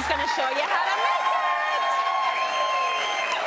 going to show you how to make it.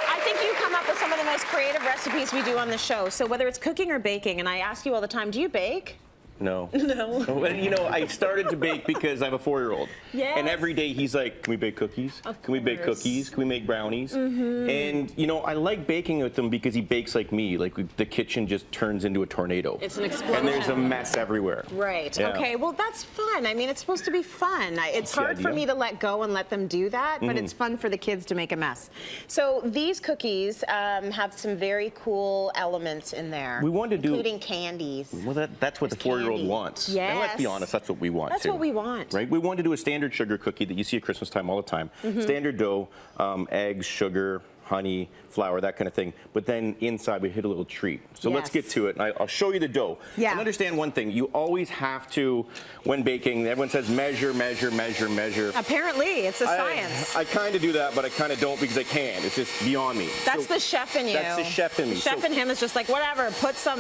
I think you come up with some of the most creative recipes we do on the show. So whether it's cooking or baking, and I ask you all the time, do you bake? No. No. Well, you know, I started to bake because I have a 4-year-old. Yes. And every day he's like, can we bake cookies? Can we bake cookies? Can we make brownies? And, you know, I like baking with him because he bakes like me. Like, the kitchen just turns into a tornado. It's an explosion. And there's a mess everywhere. Right. Yeah. Okay, well, that's fun. I mean, it's supposed to be fun. It's hard for me to let go and let them do that, but it's fun for the kids to make a mess. So these cookies have some very cool elements in there. We wanted to do... including candies. Well, that's what the 4-year-old wants. Yes. And let's be honest, that's what we want That's too. what we want. Right? We want to do a standard sugar cookie that you see at Christmas time all the time. Standard dough, eggs, sugar, honey, flour, that kind of thing. But then inside we hit a little treat. So let's get to it. And I'll show you the dough. Yeah. And understand one thing. You always have to, when baking, everyone says measure, measure, measure, measure. Apparently, it's a science. I kind of do that, but I kind of don't because I can't. It's just beyond me. That's the chef in you. That's the chef in me. The chef in him is just like, whatever, put some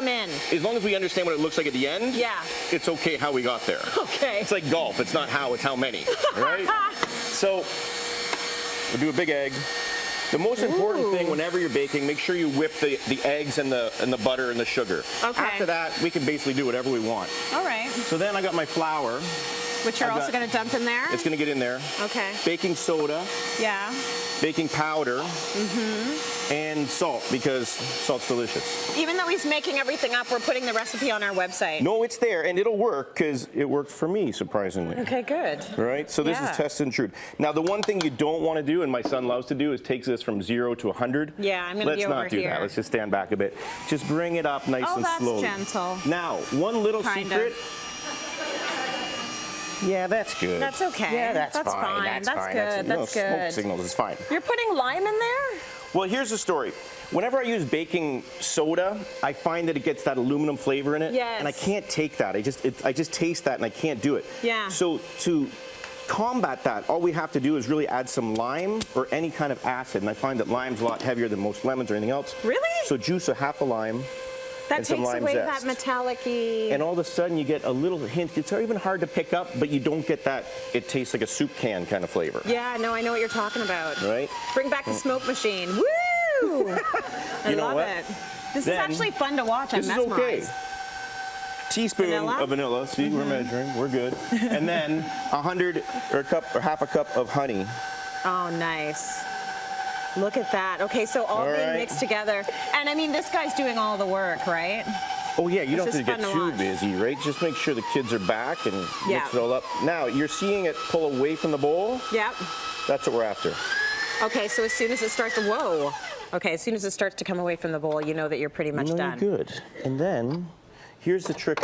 in. As long as we understand what it looks like at the end, Yeah. it's okay how we got there. Okay. It's like golf. It's not how, it's how many, right? So we'll do a big egg. The most important thing whenever you're baking, make sure you whip the eggs and the butter and the sugar. Okay. After that, we can basically do whatever we want. All right. So then I got my flour. Which you're also going to dump in there? It's going to get in there. Okay. Baking soda. Yeah. Baking powder. And salt, because salt's delicious. Even though he's making everything up, we're putting the recipe on our website. No, it's there, and it'll work, because it worked for me, surprisingly. Okay, good. Right? So this is test and true. Now, the one thing you don't want to do, and my son loves to do, is takes this from 0 to 100. Yeah, I'm going to be over here. Let's not do that. Let's just stand back a bit. Just bring it up nice and slowly. Oh, that's gentle. Now, one little secret. Yeah, that's good. That's okay. Yeah, that's fine. That's fine. good. That's good. Smoke signals is fine. You're putting lime in there? Well, here's the story. Whenever I use baking soda, I find that it gets that aluminum flavor in it. Yes. And I can't take that. I just taste that and I can't do it. Yeah. So to combat that, all we have to do is really add some lime or any kind of acid. And I find that lime's a lot heavier than most lemons or anything else. Really? So juice a half a lime. That takes away zest. that metallic-y... And all of a sudden you get a little hint. It's not even hard to pick up, but you don't get that, it tastes like a soup can kind of flavor. Yeah, no, I know what you're talking about. Right? Bring back the smoke machine. Woo! I love it. This is actually fun to watch. I'm mesmerized. This is okay. Teaspoon of vanilla. See, we're measuring. We're good. And then 100 or a cup or half a cup of honey. Oh, nice. Look at that. Okay, so all being mixed together. And I mean, this guy's doing all the work, right? Oh yeah, you don't have to get too busy, right? Just make sure the kids are back and mix it all up. Now, you're seeing it pull away from the bowl. Yep. That's what we're after. Okay, so as soon as it starts to, whoa. Okay, as soon as it starts to come away from the bowl, you know that you're pretty much done. You're good. And then, here's the trick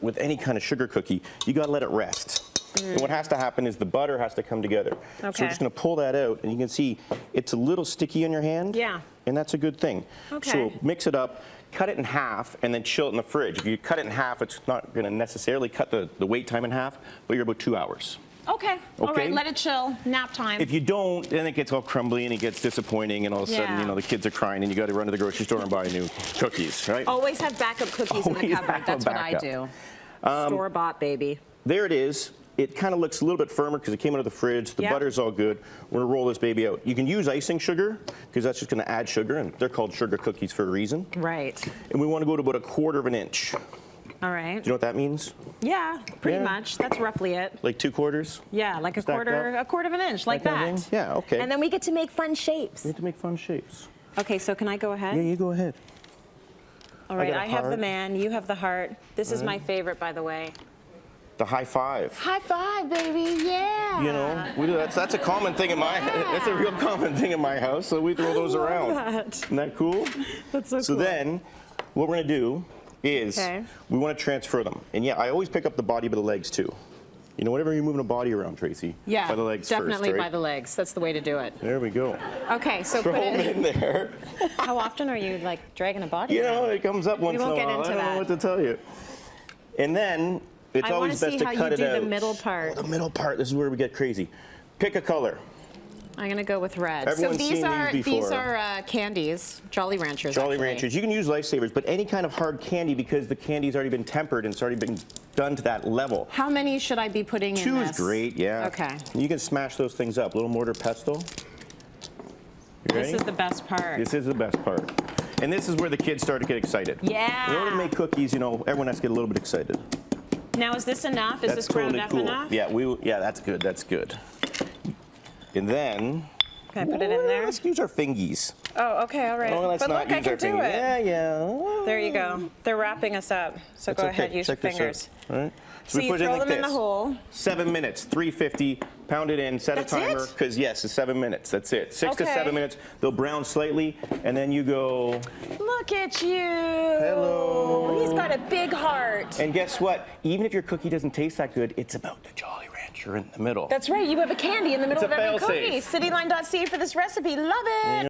with any kind of sugar cookie. You gotta let it rest. And what has to happen is the butter has to come together. Okay. So we're just going to pull that out, and you can see it's a little sticky in your hand. Yeah. And that's a good thing. Okay. So mix it up, cut it in half, and then chill it in the fridge. If you cut it in half, it's not going to necessarily cut the wait time in half, but you're about 2 hours. Okay. All right, let it chill. Nap time. If you don't, then it gets all crumbly and it gets disappointing, and all of a sudden, you know, the kids are crying, and you got to run to the grocery store and buy new cookies, right? Always have backup cookies in the cupboard. That's what I do. Store-bought, baby. There it is. It kind of looks a little bit firmer because it came out of the fridge. The butter's all good. We're going to roll this baby out. You can use icing sugar because that's just going to add sugar, and they're called sugar cookies for a reason. Right. And we want to go to about 1/4 inch. All right. Do you know what that means? Yeah, pretty much. That's roughly it. Like 2/4? Yeah, like a quarter of an inch, like that. Yeah, okay. And then we get to make fun shapes. We get to make fun shapes. Okay, so can I go ahead? Yeah, you go ahead. All right, I have the man, you have the heart. This is my favorite, by the way. The high five. High five, baby, yeah. You know, we do, that's a common thing in my, that's a real common thing in my house, so we throw those around. Isn't that cool? That's so cool. So then, what we're gonna do is, we wanna transfer them. And yeah, I always pick up the body by the legs too. You know, whenever you're moving a body around, Tracy, by the legs definitely first, right? by the legs. That's the way to do it. There we go. Okay, so Throw put it them in there. How often are you like dragging a body? You know, it comes up once in a while. We won't get into I don't know what to tell you. And then, it's always best to cut it out. The middle part. Oh, the middle part, this is where we get crazy. Pick a color. I'm gonna go with red. Everyone's so these seen are these before. candies, Jolly Ranchers. Jolly actually. Ranchers. You can use Lifesavers, but any kind of hard candy because the candy's already been tempered and it's already been done to that level. How many should I be putting in Two this? is great, yeah. Okay. You can smash those things up. Little mortar pestle. You ready? This is the best part. This is the best part. And this is where the kids start to get excited. Yeah. In order to make cookies, you know, everyone has to get a little bit excited. Now, is this enough? Is That's this ground totally up cool. enough? Yeah, that's good. That's good. And then. Can I put it in there? Let's use our fingies. Oh, okay, all right. Oh, let's but not look, I use can our do fingies. it. Yeah. There you go. They're wrapping us up. So That's go okay. ahead, use your Check this out. fingers. All right. So we you put it throw in like them in this. the hole. 7 minutes, 350, pound it in, set That's a timer. it? Because yes, it's 7 minutes. That's it. 6 to Okay. 7 minutes. They'll brown slightly, and then you go. Look at you. Hello. He's got a big heart. And guess what? Even if your cookie doesn't taste that good, it's about the Jolly Rancher in the middle. That's right. You have a candy in the middle It's of a every fail-safe. cookie. Cityline.ca for this recipe. Love it.